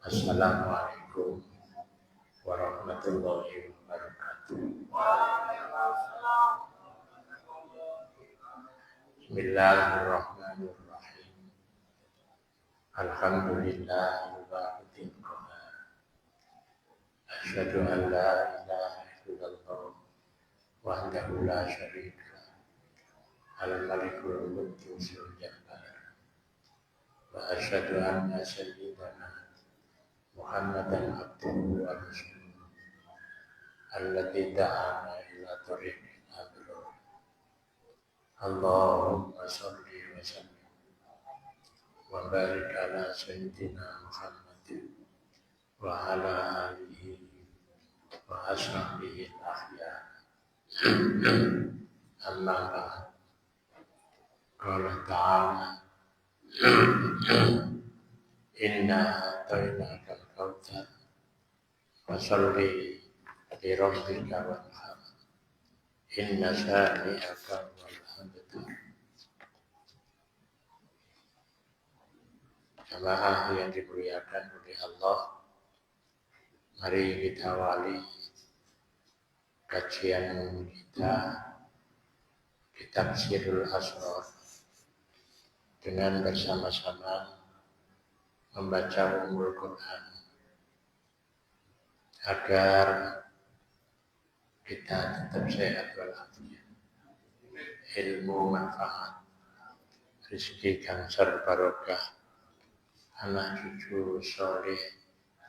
Assalamualaikum warahmatullahi wabarakatuh. Bismillahirrahmanirrahim. Alhamdulillahil wahidil qahhar. Asyhadu an la ilaha illallah wahdahu la syarika lah. Al-Malikul Qudusul Jabbar. Wa asyhadu anna sayyidana Muhammadan abduhu wa rasuluh alladzi da'ana ila thariqil abrar. Allahumma shalli wa sallim wa barik ala sayyidina Muhammadin wa ala alihi wa ashabihi al-akhyar. Amma ba'd. Qala ta'ala inna a'tainaka al-kautsar fasholli li rabbika wanhar inna shani'aka wal abtar. Jamaah yang dimuliakan oleh Allah, mari kita awali kajian kita kitab Sirrul Asrar dengan bersama-sama membaca Ummul Quran agar kita tetap sehat walafiat, ilmu manfaat, rezeki kang barokah, anak cucu soleh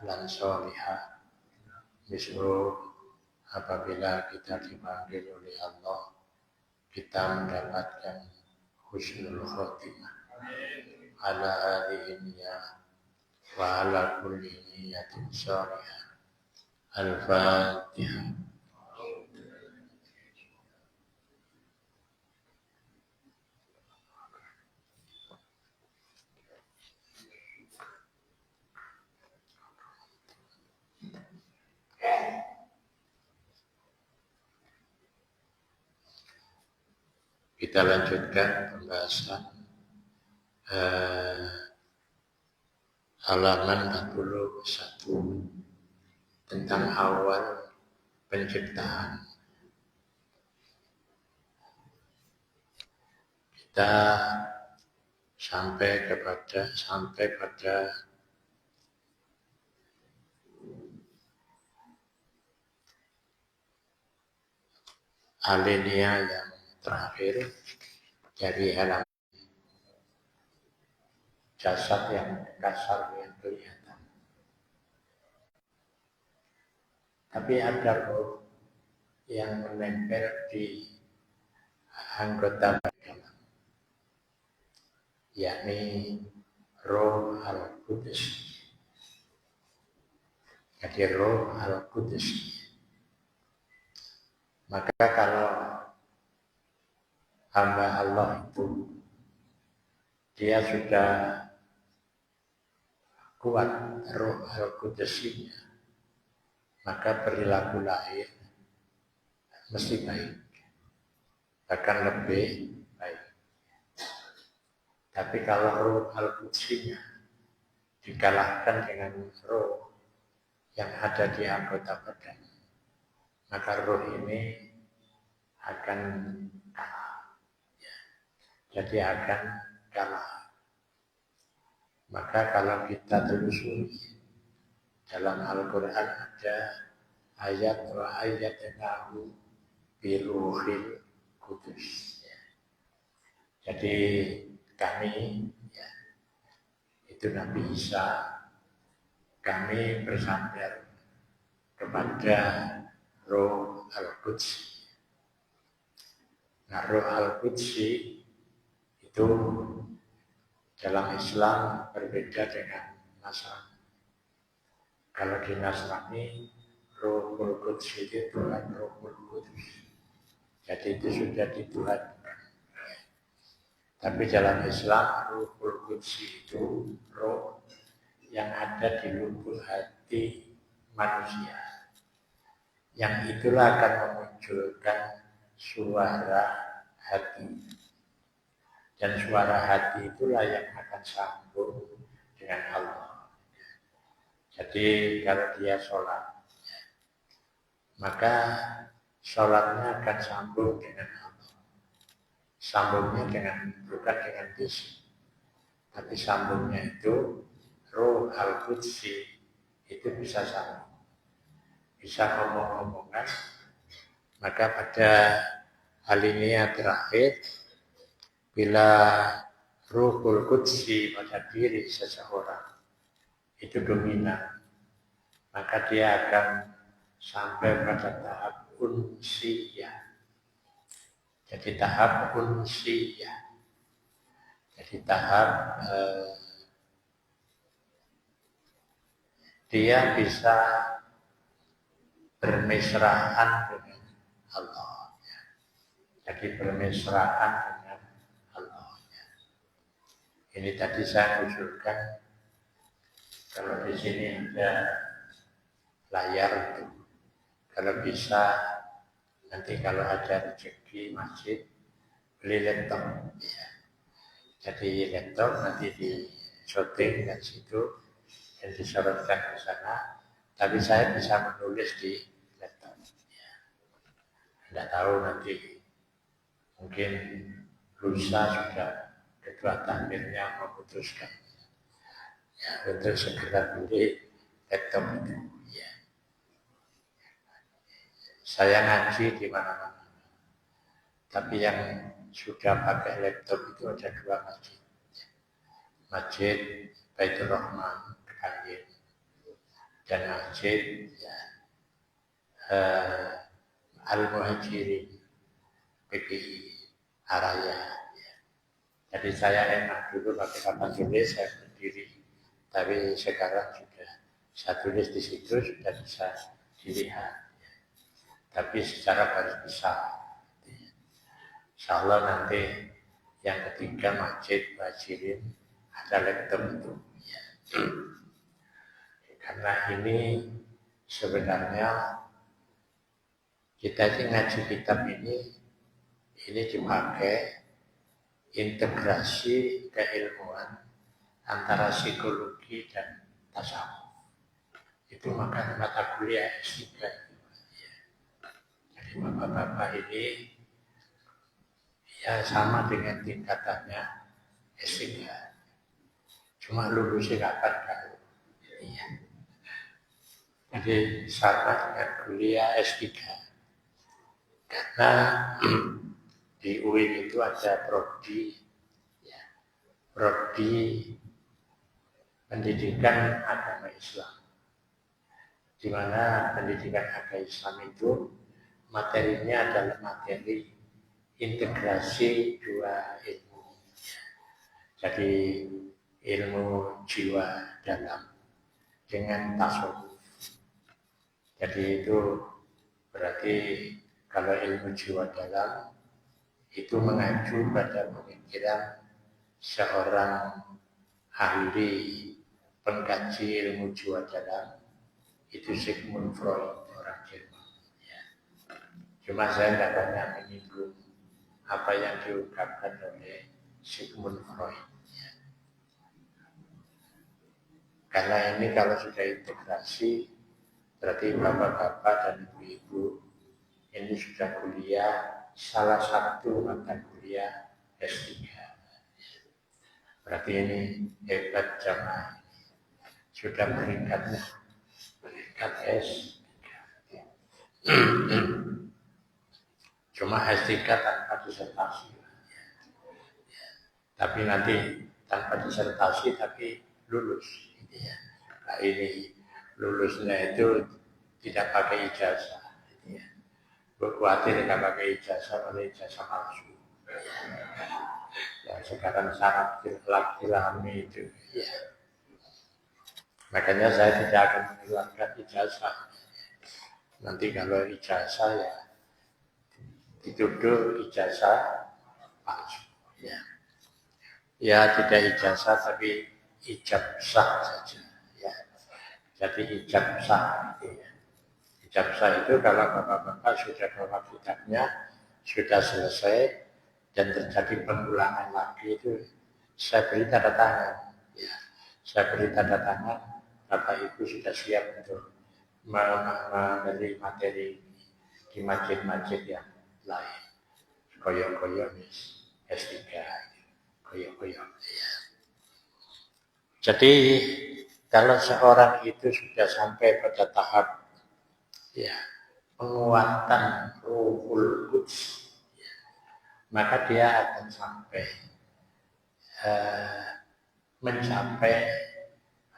dan solihah. Misal apabila kita dipanggil oleh Allah, kita mendapatkan husnul khotimah ala hadhihi niyyah wa ala kulli niyyatin shalihah. Al-Fatihah. Kita lanjutkan pembahasan halaman 41 tentang awal penciptaan. Kita sampai pada alinea yang terakhir dari halaman jasad yang kasar yang kelihatan. Tapi ada roh yang menempel di anggota badan, yakni roh Al-Qudus. Jadi roh Al-Qudus. Maka kalau hamba Allah itu dia sudah kuat roh Al-Qudusnya, maka perilaku lahir mesti baik, bahkan lebih baik. Tapi kalau roh Al-Qudusnya dikalahkan dengan roh yang ada di anggota badan, maka roh ini akan kalah. Jadi akan kalah. Maka kalau kita telusuri dalam Al-Quran ada ayat wa ayatnahu biruhil kudus. Jadi kami, itu Nabi Isa, kami bersandar kepada roh Al-Qudsi. Nah, roh Al-Qudsi itu dalam Islam berbeda dengan Nasrani. Kalau di Nasrani, Ruhul Qudus itu Tuhan Ruhul Qudus. Jadi itu sudah dituhankan. Tapi dalam Islam, Ruhul Qudus itu roh yang ada di lubuk hati manusia. Yang itulah akan memunculkan suara hati. Dan suara hati itulah yang akan sambung dengan Allah. Jadi kalau dia sholat, maka sholatnya akan sambung dengan Allah. Sambungnya bukan dengan fisik, tapi sambungnya itu Ruh Al-Qudsi itu bisa sambung, bisa ngomong-ngomongan. Maka pada alinea terakhir, bila Ruhul Qudsi pada diri seseorang itu dominan, maka dia akan sampai pada tahap unsiyah. Jadi tahap unsiyah. Jadi tahap dia bisa bermesraan dengan Allah. Jadi bermesraan dengan Allah. Ini tadi saya usulkan, kalau di sini ada layar itu, kalau bisa nanti kalau ada rezeki masjid beli laptop. Ya. Jadi laptop nanti di shooting dan situ dan disorotkan ke sana. Tapi saya bisa menulis di laptop. Ya. Tidak tahu nanti mungkin lusa sudah kedua takdirnya memutuskan ya untuk segera beli laptop itu. Ya. Saya ngaji di mana-mana. Tapi yang sudah pakai laptop itu ada dua masjid. Masjid Baitur Rahman Kepanjen dan masjid Al-Muhajirin PPI Araya. Ya. Jadi saya enak dulu pakai papan tulis, saya berdiri. Tapi sekarang sudah saya tulis di situ, sudah bisa dilihat. Ya. Tapi secara garis besar. Insya Allah nanti yang ketiga masjid Muhajirin ada laptop itu. Ya. Karena ini sebenarnya kita ini ngaji kitab ini dipakai integrasi keilmuan antara psikologi dan tasawuf. Itu maka mata kuliah S3. Ya. Jadi bapak-bapak ini ya sama dengan tingkatannya S3. Cuma lulusnya kapan kalau. Iya. Jadi sama dengan kuliah S3. Karena di UIN itu ada prodi, ya, prodi pendidikan agama Islam. Di mana pendidikan agama Islam itu materinya adalah materi integrasi dua ilmu. Jadi ilmu jiwa dalam dengan tasawuf. Jadi itu berarti kalau ilmu jiwa dalam itu mengacu pada pemikiran seorang ahli pengkaji ilmu jiwa dalam, itu Sigmund Freud, orang Jerman. Ya. Cuma saya tidak banyak menyinggung apa yang diungkapkan oleh Sigmund Freud. Ya. Karena ini kalau sudah integrasi, berarti bapak-bapak dan ibu-ibu ini sudah kuliah salah satu mata kuliah S3. Berarti ini hebat jamaah. Sudah peringkat S3. Cuma S3 tanpa disertasi. Tapi nanti tanpa disertasi tapi lulus. Nah ini lulusnya itu tidak pakai ijazah. Khawatir tidak pakai ijazah oleh ijazah palsu. Ya sekarang syarat laki-laki itu. Ya. Makanya saya tidak akan mengeluarkan ijazah. Nanti kalau ijazah ya dituduh ijazah palsu. Ya. Ya tidak ijazah tapi ijab sah saja. Ya. Jadi ijab sah. Ya. Ijab sah itu kalau bapak-bapak sudah bawa kitabnya sudah selesai dan terjadi pengulangan lagi itu, saya beri tanda tangan. Ya, saya beri tanda tangan, Bapak Ibu sudah siap untuk menerima materi di masjid-masjid yang lain. Koyok-koyok S3, koyok-koyok. Ya. Jadi kalau seorang itu sudah sampai pada tahap ya penguatan Ruhul Quds, ya, maka dia akan sampai mencapai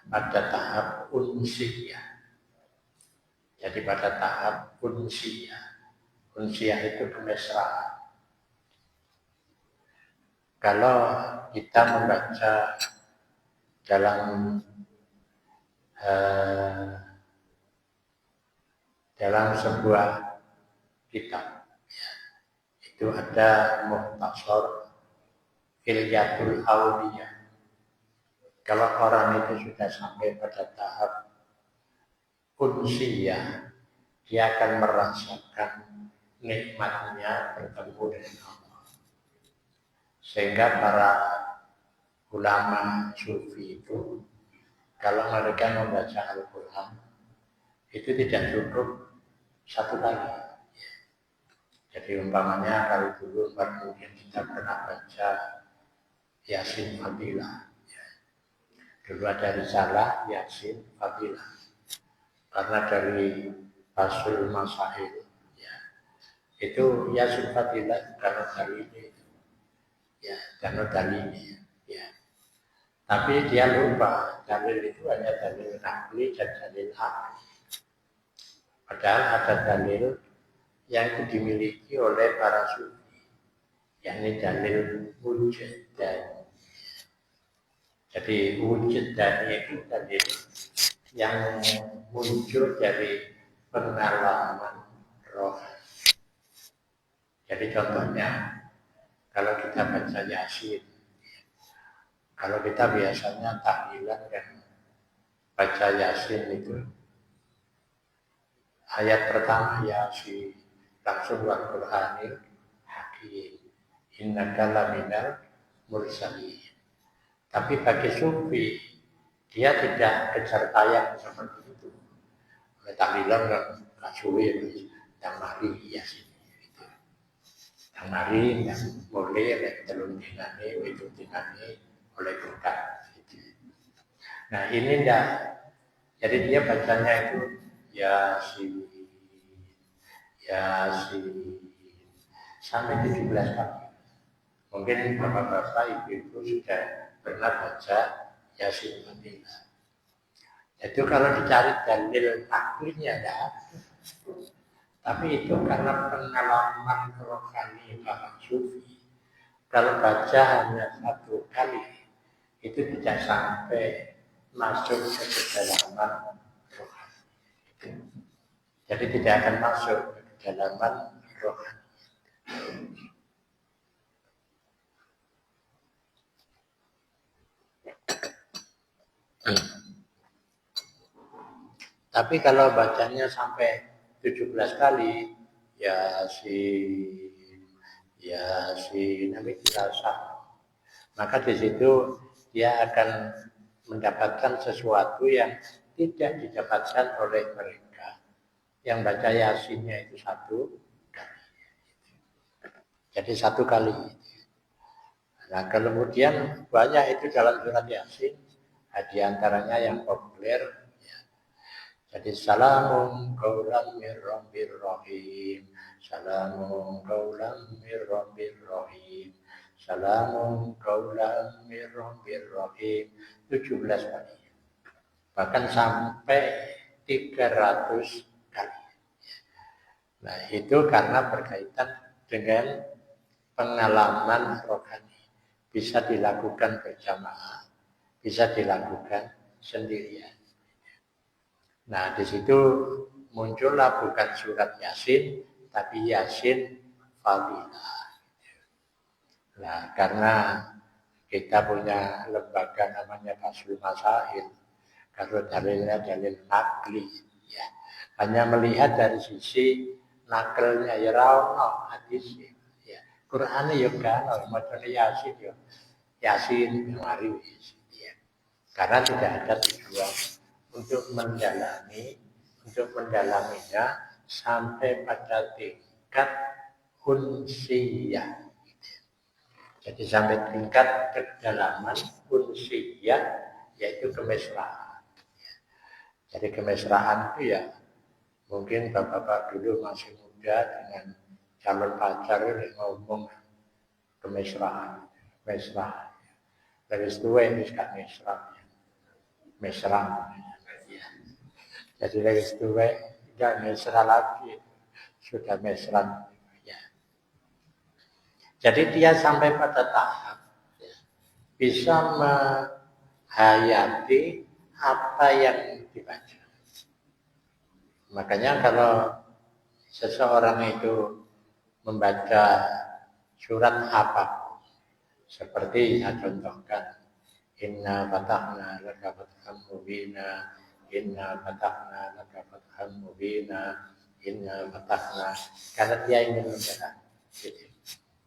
pada tahap unsiyah. Jadi pada tahap unsiyah. Unsiyah itu kemesraan. Kalau kita membaca dalam sebuah kitab, ya, itu ada Mukhtasar Hilyatul Awliyah. Kalau orang itu sudah sampai pada tahap unsiyah, dia akan merasakan nikmatnya bertemu dengan Allah. Sehingga para ulama sufi itu, kalau mereka membaca Al-Quran, itu tidak cukup satu kali. Jadi umpamanya kalau dulu mungkin kita pernah baca Yasin Fadilah. Dulu ada risalah Yasin Fadilah. Karena dari Fasul Masail, ya, itu Yasin Fadilah karena dalilnya itu, ya, karena dalilnya, ya. Tapi dia lupa dalil itu hanya dalil nakli dan dalil akli. Padahal ada dalil yang itu dimiliki oleh para sufi, yakni dalil wujud dan. Jadi wujud dan itu dalil yang muncul dari pengalaman roh. Jadi contohnya, kalau kita baca Yasin, kalau kita biasanya tahlilan dan baca Yasin itu, ayat pertama Yasin, langsung wal Qur'anil Hakim, innaka laminal mursalin. Tapi bagi sufi, dia tidak kejar tayang seperti itu. Tahlilan nggak sulit, yang mari Yasin. Yang mari, yang boleh, yang telung tingane, itu tingane oleh berkat. Nah ini enggak. Jadi dia bacanya itu Yasin, Yasin sampai 17 kali. Mungkin bapak-bapak, ibu-ibu sudah pernah baca Yasin Fadilah. Itu kalau dicari dalil aklinya ada. Tapi itu karena pengalaman rohani para sufi. Kalau baca hanya satu kali, itu tidak sampai masuk ke kedalaman rohani. Jadi tidak akan masuk ke kedalaman rohani. Tapi kalau bacanya sampai 17 kali, Yasin, nanti dirasa. Maka di situ dia akan mendapatkan sesuatu yang tidak didapatkan oleh mereka yang baca Yasinnya itu satu kali. Jadi satu kali. Nah kemudian banyak itu dalam surat Yasin, di antaranya yang populer. Jadi salamun qaulan mir rabbir rahim, salamun qaulan mir rabbir rahim, salamun qaulan mir rabbir rahim, 17 kali. Bahkan sampai 300 kali. Nah, itu karena berkaitan dengan pengalaman rohani. Bisa dilakukan berjamaah, bisa dilakukan sendirian. Nah, di situ muncullah bukan surat Yasin, tapi Yasin Fadilah. Nah, karena kita punya lembaga namanya Fasul Masail, kalau dalilnya dalil nakli, ya, hanya melihat dari sisi nakelnya, ya rawno hadis, ya, Quran ya kan, macam Yasin ya. Yasin mari ya. Karena tidak ada tujuan untuk mendalaminya sampai pada tingkat unsiyah. Jadi sampai tingkat kedalaman unsiyah, yaitu kemesraan. Jadi kemesraan itu ya mungkin bapak-bapak dulu masih muda dengan calon pacar ngomong kemesraan, mesra. Dari tua ini sekarang mesra. Ya. Jadi dari tua tidak mesra lagi, sudah mesra. Ya. Jadi dia sampai pada tahap ya, bisa menghayati apa yang dibaca. Makanya kalau seseorang itu membaca surat apapun, seperti saya contohkan, Inna fatahna laka fatham mubina, Inna fatahna laka fatham mubina, Inna fatahna, karena dia ingin mendalam.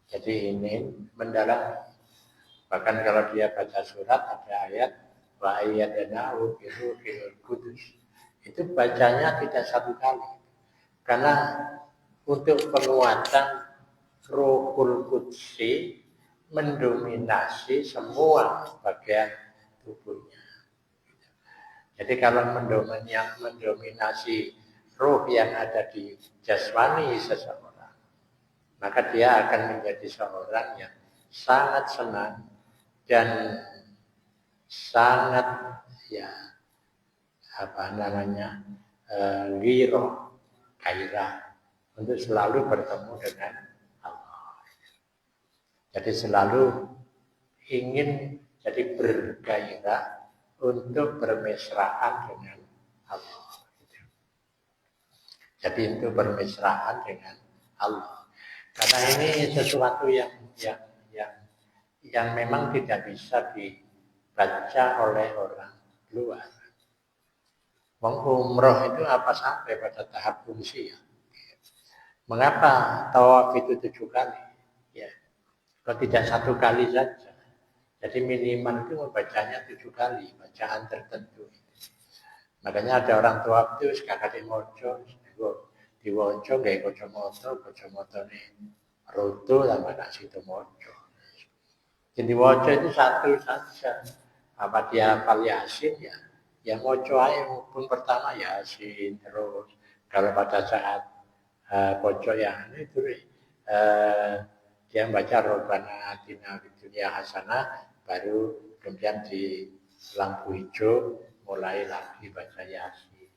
Jadi ingin mendalam. Bahkan kalau dia baca surat ada ayat wa ayyadnahu bi ruhil qudus. Itu bacanya tidak satu kali. Karena untuk penguatan Ruhul Qudsi mendominasi semua bagian tubuhnya. Jadi kalau mendominasi ruh yang ada di jasmani seseorang, maka dia akan menjadi seorang yang sangat senang dan sangat ghiro, gairah untuk selalu bertemu dengan Allah. Jadi selalu ingin jadi bergairah untuk bermesraan dengan Allah. Jadi untuk bermesraan dengan Allah. Karena ini sesuatu yang memang tidak bisa dibaca oleh orang luar. Umroh itu apa sampai pada tahap fungsi ya? Mengapa tawaf itu 7 kali? Ya, kalau tidak 1 kali saja. Jadi minimal itu membacanya 7 kali, bacaan tertentu. Makanya ada orang tawaf itu sekali moco, diwonco gak kocok-moto nih roto sama kasih itu moco. Jadi moco itu 1 saja. Apa dia hafal Yasin ya moco aja pun pertama Yasin, terus kalau pada saat pojok yang itu dia baca Rabbana atina fid dunya hasanah, baru kemudian di lampu hijau mulai lagi baca Yasin.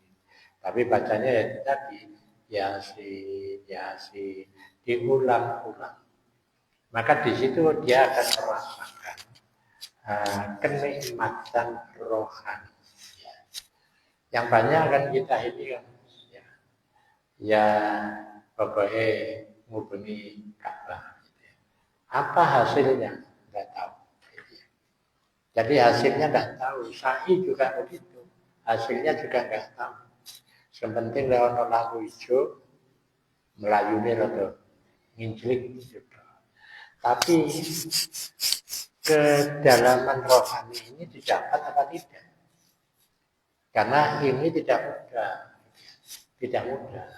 Tapi bacanya ya tadi Yasin diulang-ulang. Maka di situ dia akan merasakan kenikmatan rohani. Yang banyak kan kita ini kan pokoknya ngubungi Ka'bah. Apa hasilnya? Nggak tahu. Jadi hasilnya nggak tahu. Sa'i juga begitu. Hasilnya juga nggak tahu. Sepenting lewat lampu hijau, melayuni atau nginclik gitu. Tapi kedalaman rohani ini didapat apa tidak? Karena ini tidak mudah.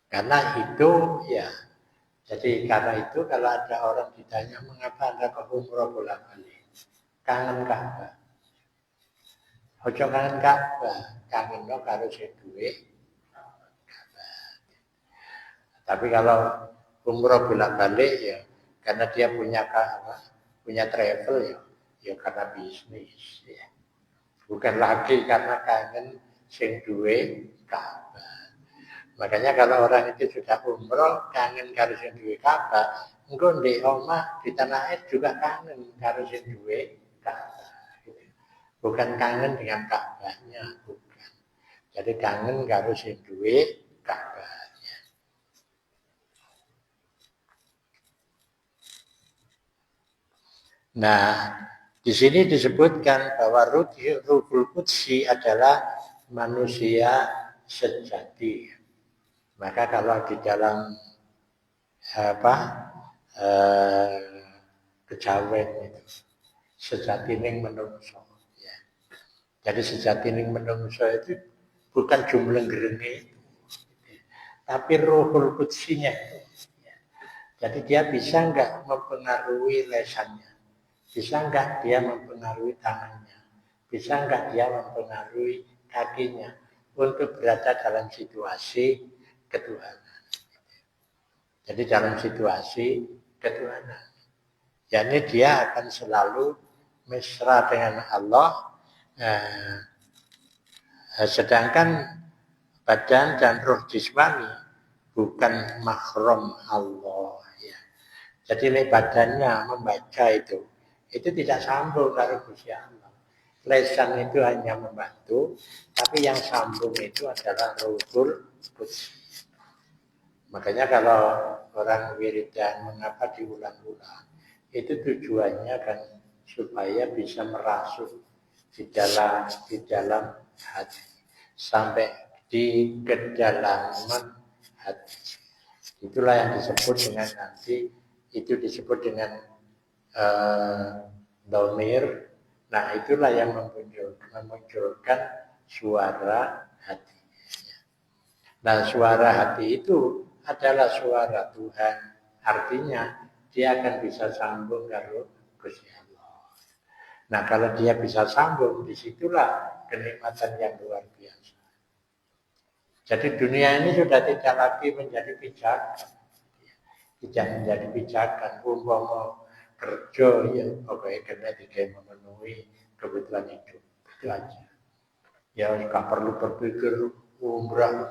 Karena itu jadi karena itu kalau ada orang ditanya mengapa Anda ke umroh bolak-balik, kangen Ka'bah. Ojo kangen Ka'bah, kangen lo karo sing duwe Ka'bah. Tapi kalau umroh bolak-balik karena dia punya travel ya karena bisnis ya. Bukan lagi karena kangen sing duwe Ka'bah. Makanya kalau orang itu sudah umroh kangen karo sing duwe Ka'bah, engko ndek omah di tanah air juga kangen karo sing duwe Ka'bah. Bukan kangen dengan Ka'bahnya, bukan. Jadi kangen karo sing duwe Ka'bahnya. Nah, di sini disebutkan bahwa Ruhul Qudsi adalah manusia sejati. Maka kalau di dalam apa kejawen itu sejatining menungso ya. Jadi sejatining menungso itu bukan jumlah gerenge tapi rohul kutsinya itu. Ya. Jadi dia bisa enggak mempengaruhi lesannya, bisa enggak dia mempengaruhi tangannya, bisa enggak dia mempengaruhi kakinya untuk berada dalam situasi ketuhanan. Jadi dalam situasi ketuhanan. Jadi dia akan selalu mesra dengan Allah. Sedangkan badan dan roh jismani bukan mahram Allah. Ya. Jadi ini badannya membaca itu tidak sambung dari Gusti Allah. Lesan itu hanya membantu, tapi yang sambung itu adalah Ruhul Qudus. Makanya kalau orang wiridan mengapa diulang-ulang, itu tujuannya kan supaya bisa merasuk di dalam hati sampai di kedalaman hati. Itulah yang disebut dengan nanti itu disebut dengan dhamir. Nah, itulah yang memunculkan suara hati. Nah, suara hati itu adalah suara Tuhan. Artinya dia akan bisa sambung kalau Gusti Allah. Nah, kalau dia bisa sambung, disitulah kenikmatan yang luar biasa. Jadi dunia ini sudah tidak lagi menjadi pijakan. Tidak menjadi pijakan. Umpama kerja, ya pokoknya kena memenuhi kebutuhan hidup. Itu aja. Ya, nggak perlu berpikir umrah.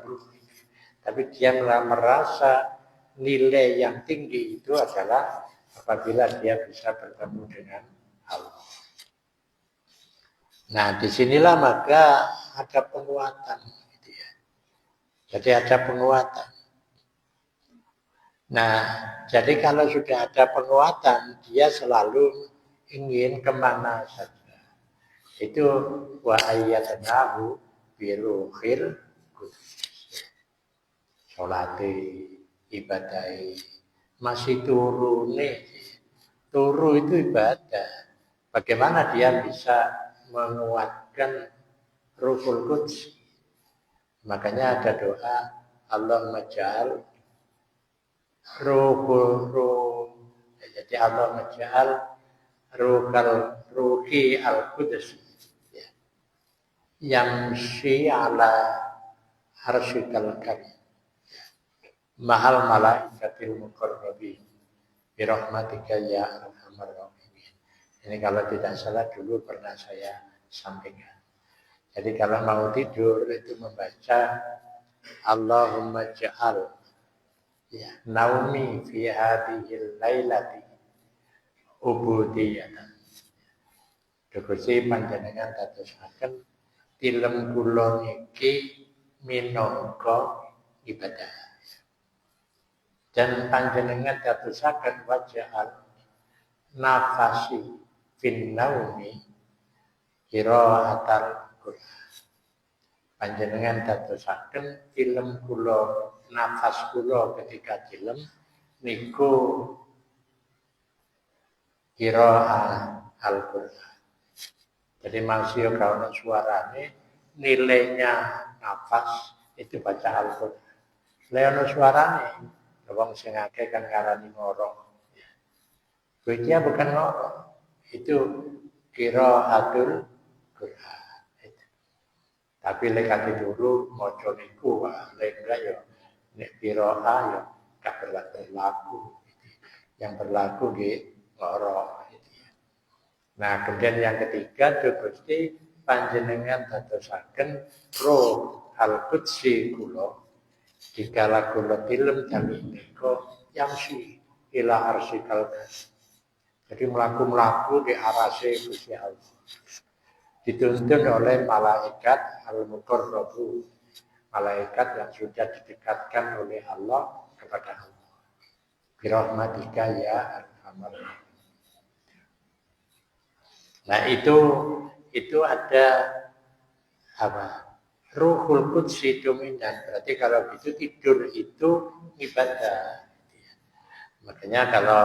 Tapi dia merasa nilai yang tinggi itu adalah apabila dia bisa bertemu dengan Allah. Nah, disinilah maka ada penguatan. Gitu ya. Jadi ada penguatan. Nah, jadi kalau sudah ada penguatan, dia selalu ingin kemana saja. Itu wa ayyadnahu biruhil qudus. Salate, ibadai, masih turu itu ibadah. Bagaimana dia bisa menguatkan Ruhul Qudus? Makanya ada doa Allahumma ja'al jadi Allah maj'al ruhi al-qudus yamshi ala arsyikal karim mahal malaikatil muqarrabin birahmatika ya arhamar rahimin. Ini kalau tidak salah dulu pernah saya sampaikan. Jadi kalau mau tidur itu membaca Allahumma ja'al ya, naumi fi hadhil lailati ubudiyatan. Gusti panjenengan dadosaken tilem kula niki minangka ibadah. Dan panjenengan dadosaken waja'al nafasi fin naumi qiraatal Qur'an. Panjenengan dadosaken tilem kula nafas kula ketika tilem niku qiraah Al-Qur'an. Jadi masih kalau suarane nilainya nafas itu baca Al-Qur'an. Leono suarane wong sing akeh kan ngarani ngorok. Kuwi bukan ngorok. Itu qiraatul Qur'an. Tapi lek ati dulu maca niku lek enggak ya nek qiraah ya gak berlaku. Yang berlaku nggih ngorok. Nah, kemudian yang ketiga Gusti panjenengan dadosaken roh al-qudsi kula dikala kula tilem jami menika yamsi ila arsikal. Jadi mlaku-mlaku di arase Gusti Allah. Dituntun oleh malaikat al-muqarrabu, malaikat yang sudah didekatkan oleh Allah kepada Allah. Birahmatika ya arhamar rahimin. Nah itu ada apa? Ruhul Qudsi dominan. Berarti kalau gitu tidur itu ibadah. Makanya kalau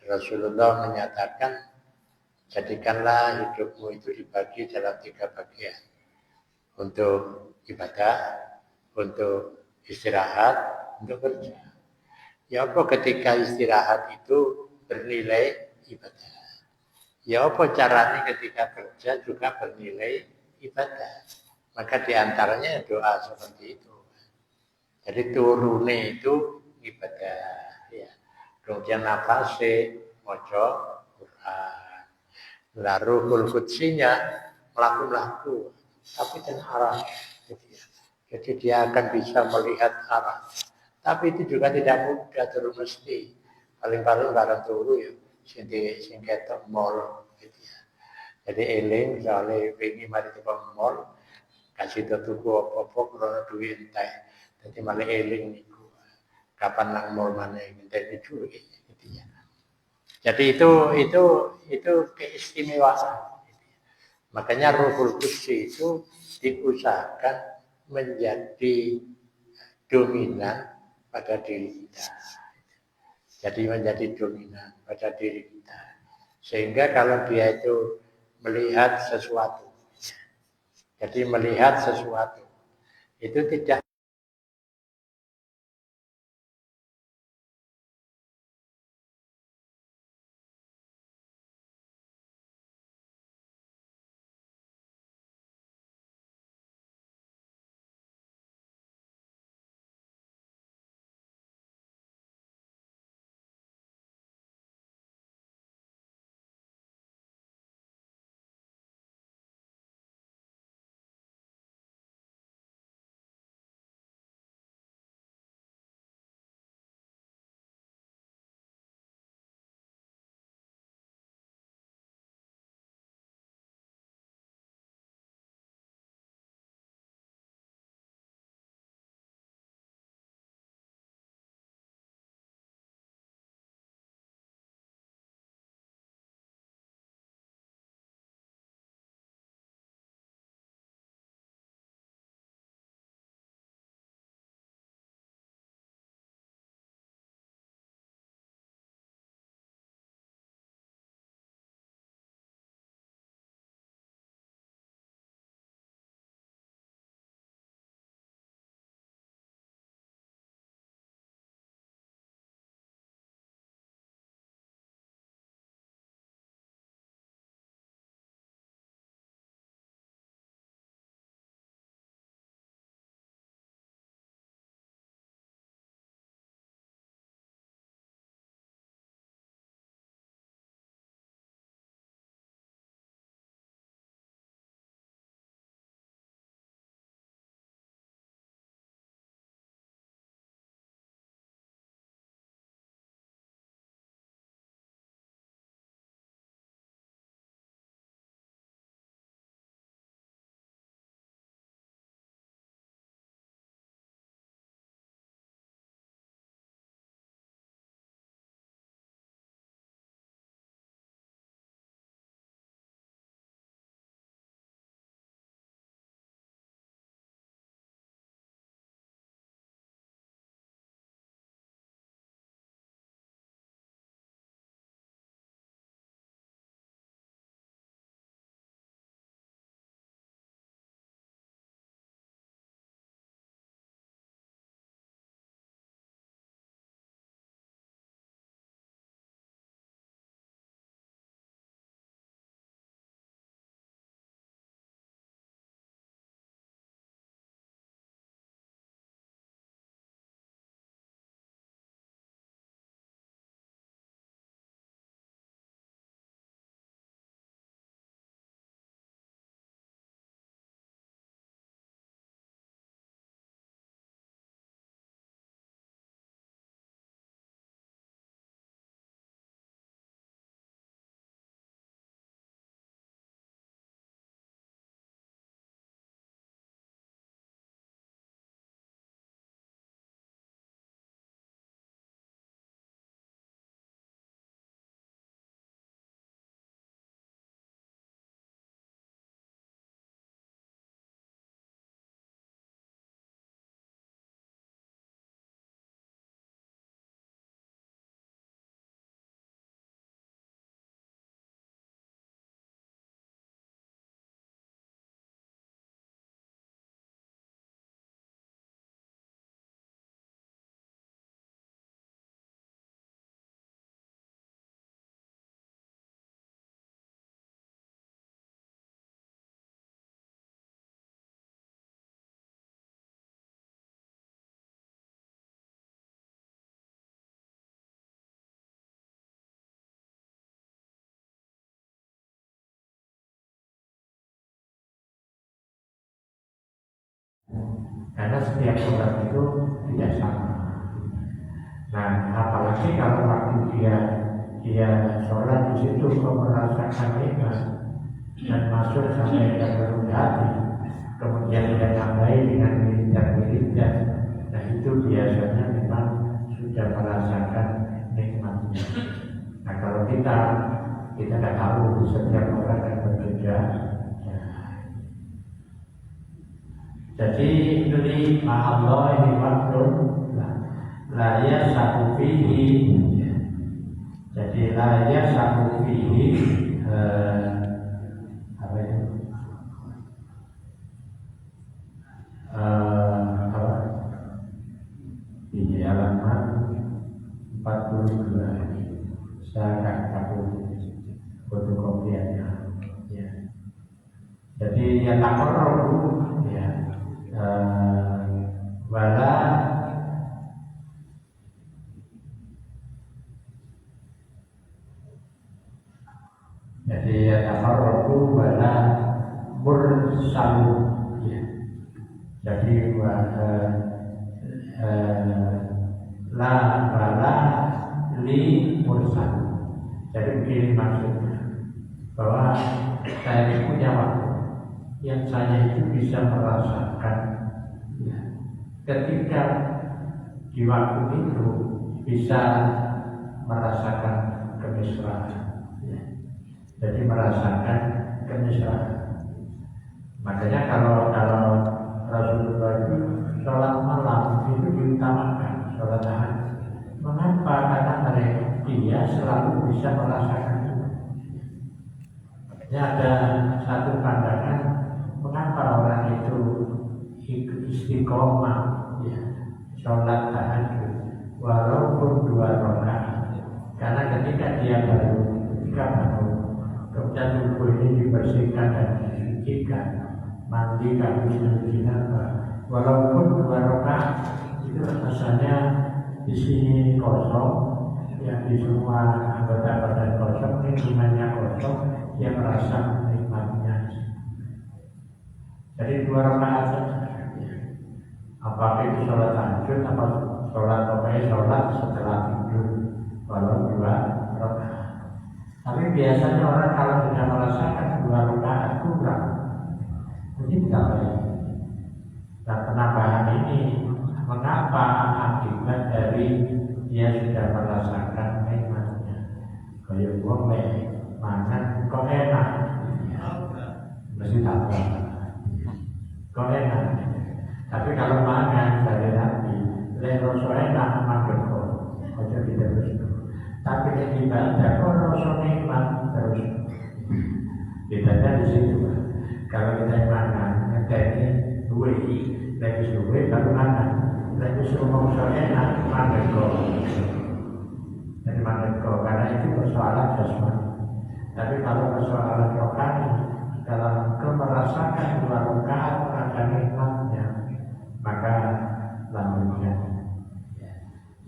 Rasulullah menyatakan, jadikanlah hidupmu itu dibagi dalam 3 bagian. Untuk ibadah, untuk istirahat, untuk kerja. Ya apa ketika istirahat itu bernilai ibadah. Ya apa caranya ketika kerja juga bernilai ibadah. Maka diantaranya doa seperti itu. Jadi turune itu ibadah. Ya. Kemudian nafase, mojo, Quran. Lalu kulkutsinya melaku-laku. Tapi dan arah. Jadi dia akan bisa melihat arah. Tapi itu juga tidak mudah terus mesti. Paling-paling barang turu ya. Sing ketok mall gitu ya. Jadi eling soalnya pengen mari ke mall kasih tuku apa-apa krono duit entek. Jadi malah eling niku. Kapan nang mall mana entek duit gitu ya. Jadi itu keistimewaan. Makanya Ruhul Qudus itu diusahakan menjadi dominan pada diri kita. Jadi menjadi dominan pada diri kita. Sehingga kalau dia itu melihat sesuatu, jadi melihat sesuatu, itu tidak karena setiap orang itu tidak sama. Nah, apalagi kalau waktu dia sholat di situ kok merasakan nikmat dan masuk sampai yang dalam hati, kemudian dia tambahi dengan wirid-wiridnya, nah itu biasanya memang sudah merasakan nikmatnya. Nah, kalau kita tidak tahu, setiap orang yang berbeda. Jadi ini Allah ini maklum layak satu fihi. Jadi layak satu fihi apa itu? Ini halaman 42 ini. Saya akan kabur fotokopiannya. Ya. Jadi ya takarruh ya. Wala jadi takarruh wala mursalu ya. Jadi la wala li mursal. Jadi begini maksudnya, bahwa saya ini punya waktu yang saya itu bisa merasakan ya, ketika di waktu itu bisa merasakan kemesraan ya. Jadi merasakan kemesraan. Makanya kalau Rasulullah itu sholat malam itu diutamakan sholat tahajud. Mengapa? Karena dia selalu bisa merasakan itu. Makanya ada satu pandangan, mengapa orang itu istiqomah ya, sholat tahajud walaupun 2 rakaat. Karena ketika dia bangun, kemudian tubuh ini dibersihkan dan disucikan, mandi habis dari janabah, walaupun 2 rakaat itu rasanya di sini kosong, yang di semua anggota badan kosong, lingkungannya kosong, dia merasa nikmatnya. Jadi 2 rakaat saja. Apakah itu sholat tahajud atau sholat setelah tidur, walau 2 rakaat. Tapi biasanya orang kalau sudah merasakan 2 rakaat kurang, jadi tidak baik. Nah, penambahan ini mengapa? Akibat dari dia sudah merasakan nikmatnya. Kayak wong mangan kok enak, mesti tambah. Kok enak. Tapi kalau mangan dari Nabi, rasa enak makan kok, aja tidak terus. Tapi ibadah kok rasa nikmat terus. Bedanya di situ. Kalau kita makan, ngedeni duwe, lagi duwe baru makan. Lagi suruh ngomong enak, makan kok. Jadi makan kok, karena itu persoalan jasmani. Tapi kalau persoalan rohani, dalam kemerasakan 2 rakaat ada nikmatnya, maka lanjutkan.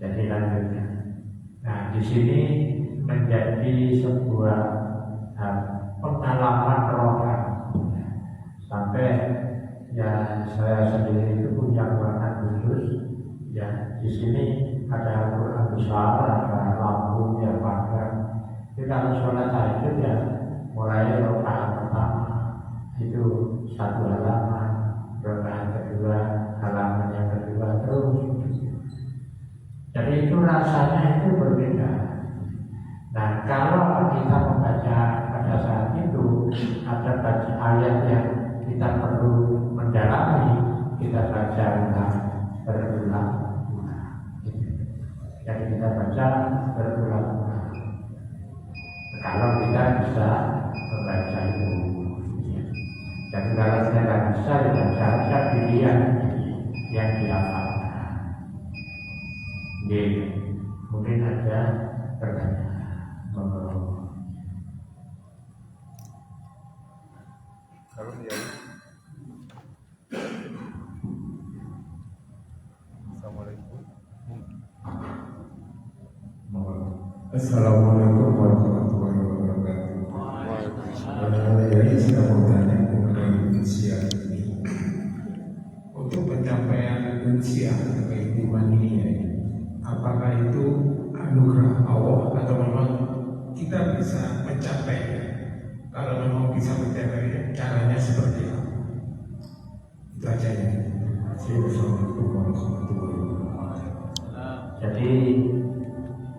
Jadi lanjutkan. Nah, di sini menjadi sebuah pengalaman rohani. Sampai ya saya sendiri itu punya ruangan khusus. Ya, di sini ada Al-Quran besar, ada lampu yang pagar. Jadi kalau sholat tahajud ya mulai rakaat pertama itu 1 halaman, rakaat kedua halaman yang kedua terus. Jadi itu rasanya itu berbeda. Nah, kalau kita membaca pada saat itu ada baca ayat yang kita perlu mendalami, kita baca berulang. Jadi kita baca berulang. Kalau kita bisa membaca itu, dan kalau kita tidak bisa, ya baca pilihan yang dihafalkan. Mungkin ada pertanyaan. Kalau dia Assalamualaikum. Assalamualaikum warahmatullahi wabarakatuh. Jadi saya mau tanya mengenai siang ini. Untuk mencapai usia kehidupan ini ya, apakah itu anugerah Allah atau memang kita bisa mencapai? Kalau memang bisa mencapai, caranya seperti apa? Itu aja ya. Assalamualaikum warahmatullahi wabarakatuh. Jadi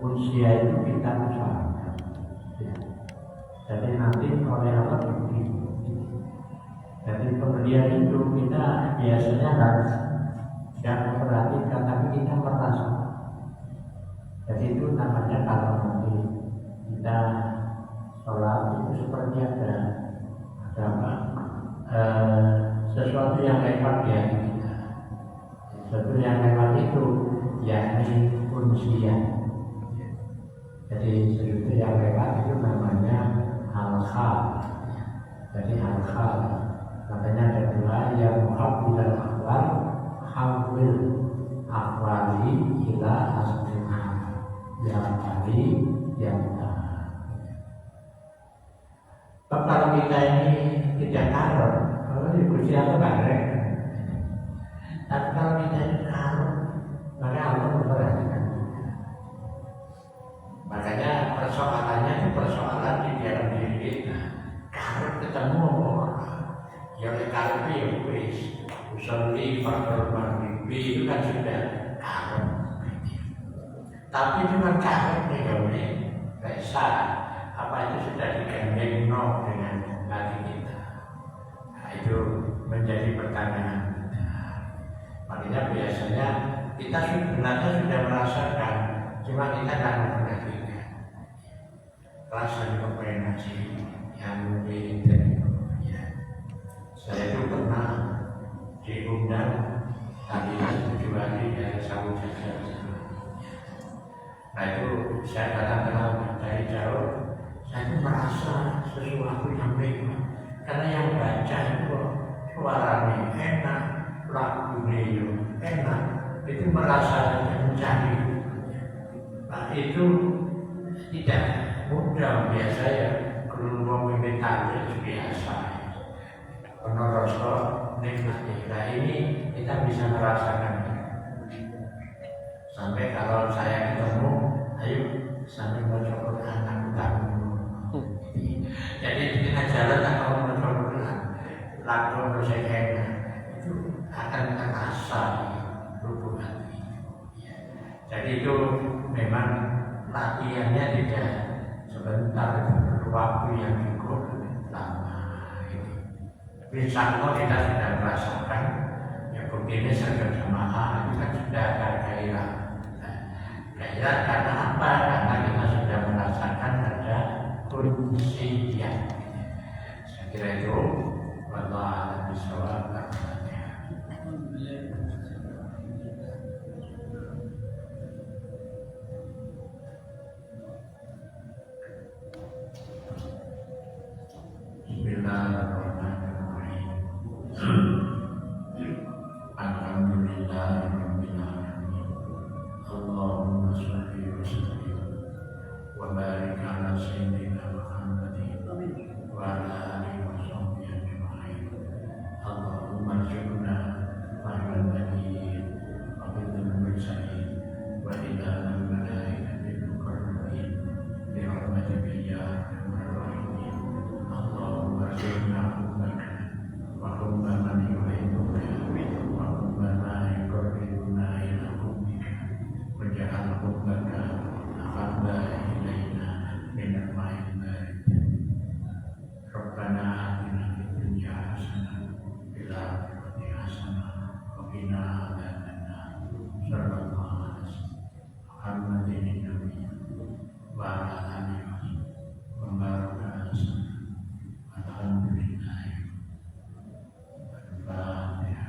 usia itu kita usahakan. Ya. Jadi nanti oleh Allah diberi. Jadi pemberian itu kita biasanya harus tidak memperhatikan, tapi kita merasa. Jadi itu namanya kalau nanti kita sholat itu seperti ada apa? Sesuatu yang lewat di hati kita. Sesuatu yang lewat itu yakni unsian. Jadi sesuatu yang lewat itu namanya al-khal. Jadi al-khal. Makanya ada dua yang muhabbilal akhwal hawil akhwali ila asliha yang kali yang kalau kita ini tidak karun, kalau di kursi apa bareng. Tapi kalau kita ini karun, maka Allah memperhatikan kita. Makanya persoalannya itu persoalan di dalam diri kita. Karun ketemu orang, ya karun itu ya wis, usolli faktor maghrib itu kan sudah karun. Tapi cuma karun nih, bisa. Apa itu sudah digandeng dengan hati kita. Nah, itu menjadi pertanyaan kita. Makanya biasanya kita sebenarnya sudah merasakan, cuma kita tidak memperhatikan. Rasanya kepengen ngaji yang lebih dari ya. Saya itu pernah diundang tadi 7 hari dari Saudi Arabia. Nah itu saya datang dari jauh. Saya itu merasa sesuatu yang mewah karena yang baca itu suaranya enak, lagunya enak, itu merasa mencari. Nah itu tidak mudah biasa ya, kalau mau meminta itu biasa. Menurut nikmati. Nah ini kita bisa merasakan. Sampai kalau saya ketemu, ayo sambil baca Quran aku tahu. Jadi kita jalan kalau mencoba lagu bersihnya itu akan terasa lubuk hati. Jadi itu memang latihannya tidak sebentar, itu perlu waktu yang cukup lama. Bisa kita sudah merasakan ya begini serga jamaah itu kan sudah ada gairah. Gairah karena apa? Karena kita sudah merasakan ada kuncian. Saya kira itu wallahu a'lam bishawab. Bismillahirrahmanirrahim. Alhamdulillahirabbil alamin. Allahumma shalli wa sallim wa barik ala sayyidina Muhammadin wa ala alihi wa sahbihi ajma'in. Allahumma arzuqna fahman nabiyyin wa bidil mursalin wa ilahal malaikatil muqarrabin bi rahmatika ya arhamar rahimin. Allahumma arzuqna hubbaka wa hubba man yuhibbuka wa hubba ma yuqarribuna ila hubbika waj'al hubbaka ahabba ilaina min al-ma'il barid. Rabbana atina fid dunya hasanah wa fil akhirati hasanah wa qina adzabannar. Sallallahu alaihi Muhammadin nabiyyin wa ala alihi wa baraka alaihi. Alhamdulillah. Al-Fatihah.